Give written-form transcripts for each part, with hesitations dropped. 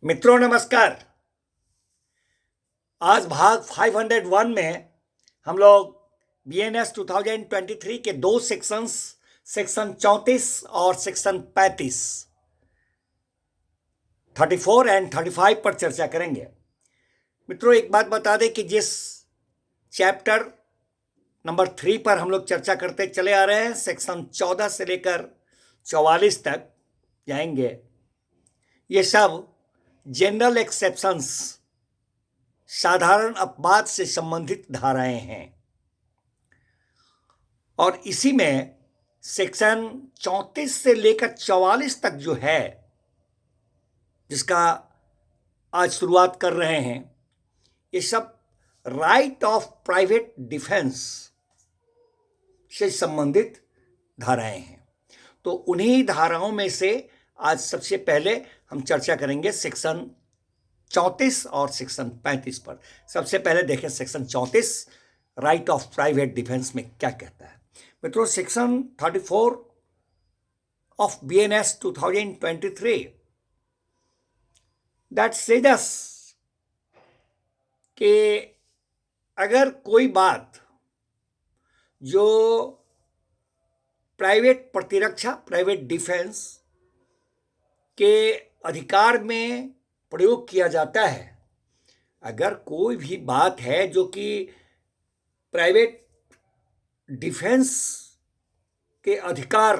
मित्रों नमस्कार। आज भाग 501 में हम लोग BNS 2023 के दो सेक्शंस, सेक्शन 34 और सेक्शन 35, 34 एंड 35 पर चर्चा करेंगे। मित्रों एक बात बता दें कि जिस चैप्टर नंबर 3 पर हम लोग चर्चा करते चले आ रहे हैं, सेक्शन 14 से लेकर 44 तक जाएंगे, ये सब जनरल एक्सेप्शंस, साधारण अपवाद से संबंधित धाराएं हैं। और इसी में सेक्शन 34 से लेकर 44 तक जो है, जिसका आज शुरुआत कर रहे हैं, ये सब राइट ऑफ प्राइवेट डिफेंस से संबंधित धाराएं हैं। तो उन्हीं धाराओं में से आज सबसे पहले हम चर्चा करेंगे सेक्शन 34 और सेक्शन 35 पर। सबसे पहले देखें section 34 right of private defence में क्या कहता है। मित्रों section 34 of BNS 2023 that says कि अगर कोई बात जो प्राइवेट प्रतिरक्षा, प्राइवेट डिफेंस के अधिकार में प्रयोग किया जाता है, अगर कोई भी बात है जो कि प्राइवेट डिफेंस के अधिकार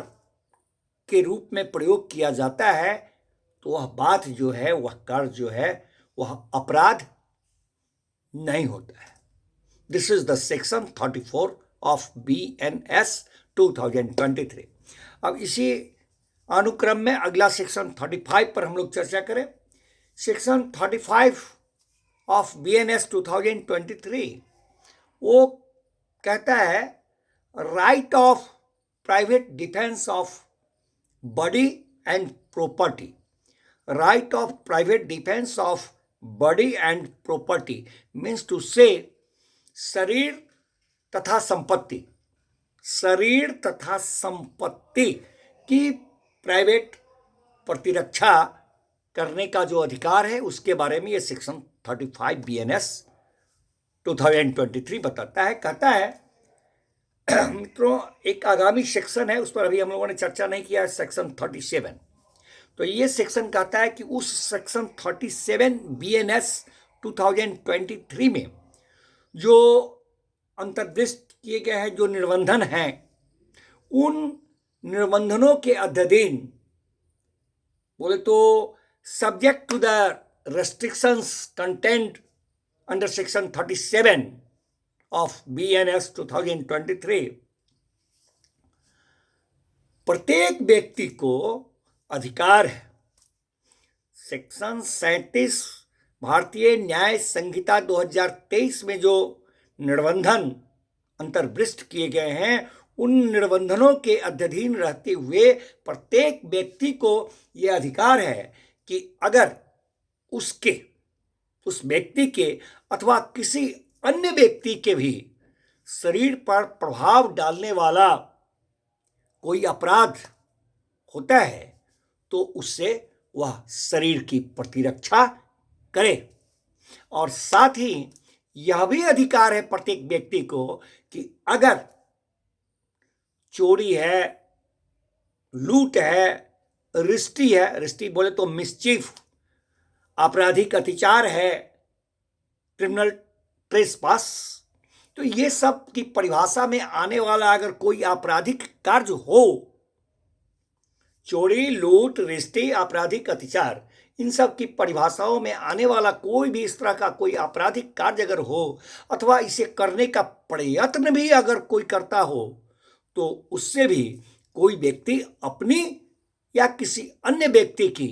के रूप में प्रयोग किया जाता है, तो वह बात जो है, वह कार्य जो है, वह अपराध नहीं होता है। This is the section 34 of BNS 2023। अब इसी अनुक्रम में अगला सेक्शन 35 पर हम लोग चर्चा करें। सेक्शन 35 ऑफ BNS 2023 वो कहता है right of private defence of body and property. Right of private defence of body and property means to say शरीर तथा संपत्ति, शरीर तथा संपत्ति की प्राइवेट प्रतिरक्षा करने का जो अधिकार है, उसके बारे में ये सेक्शन 35 BNS 2023 बताता है। कहता है मित्रों एक आगामी सेक्शन है, उस पर अभी हम लोगों ने चर्चा नहीं किया है, सेक्शन 37। तो ये सेक्शन कहता है कि उस सेक्शन 37 BNS 2023 में जो अंतर्दिष्ट किए गए हैं, जो निर्बंधन हैं, उन निर्बंधनों के अध्ययन बोले तो subject to the restrictions content under section 37 of BNS 2023, प्रत्येक व्यक्ति को अधिकार है। सेक्शन 37 भारतीय न्याय संहिता 2023 में जो निर्बंधन अंतर्भुक्त किए गए हैं, उन निर्बंधनों के अधीन रहते हुए प्रत्येक व्यक्ति को यह अधिकार है कि अगर उस व्यक्ति के अथवा किसी अन्य व्यक्ति के भी शरीर पर प्रभाव डालने वाला कोई अपराध होता है, तो उससे वह शरीर की प्रतिरक्षा करे। और साथ ही यह भी अधिकार है प्रत्येक व्यक्ति को कि अगर चोरी है, लूट है, रिष्टी है, रिष्टी बोले तो मिसचीफ, आपराधिक अत्याचार है, क्रिमिनल ट्रेसपास, तो ये सब की परिभाषा में आने वाला अगर कोई आपराधिक कार्य हो, चोरी, लूट, रिष्टी, आपराधिक अत्याचार, इन सब की परिभाषाओं में आने वाला कोई भी इस तरह का कोई आपराधिक कार्य अगर हो, अथवा इसे करने का प्रयत्न भी अगर कोई करता हो, तो उससे भी कोई व्यक्ति अपनी या किसी अन्य व्यक्ति की,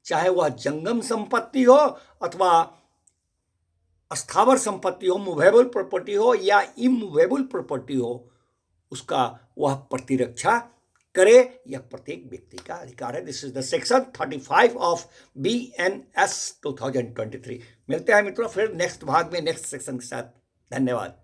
चाहे वह जंगम संपत्ति हो अथवा स्थावर संपत्ति हो, मूवेबल प्रॉपर्टी हो या इमूवेबल प्रॉपर्टी हो, उसका वह प्रतिरक्षा करे, यह प्रत्येक व्यक्ति का अधिकार है। This is the section 35 of BNS 2023। मिलते हैं मित्रों फिर नेक्स्ट भाग में नेक्स्ट सेक्शन के साथ। धन्यवाद।